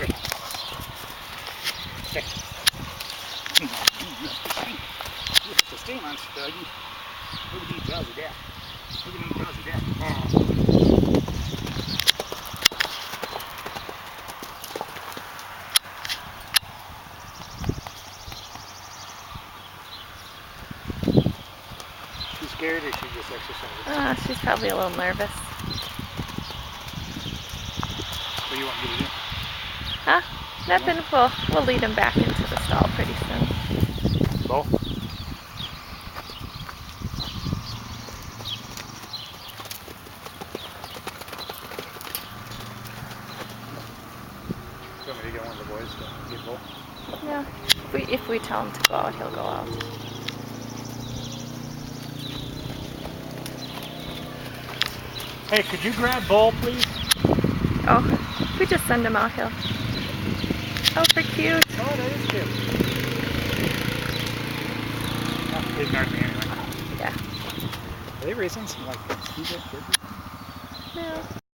Okay. Stay on, Dougie. Look at these drowsy dad. Look at them drowsy dad. She's scared or she just exercising? She's probably a little nervous. What do you want me to do? Huh? Nothing. We'll lead him back into the stall pretty soon. Bo? You want me to get one of the boys to get Bo? Yeah. If we tell him to go out, he'll go out. Hey, could you grab Bo, please? Oh, if we just send him out, he'll... Oh, for cute. Oh, that is cute. They ignored me anyway. Yeah. Are they racing some like speed kids? Yeah.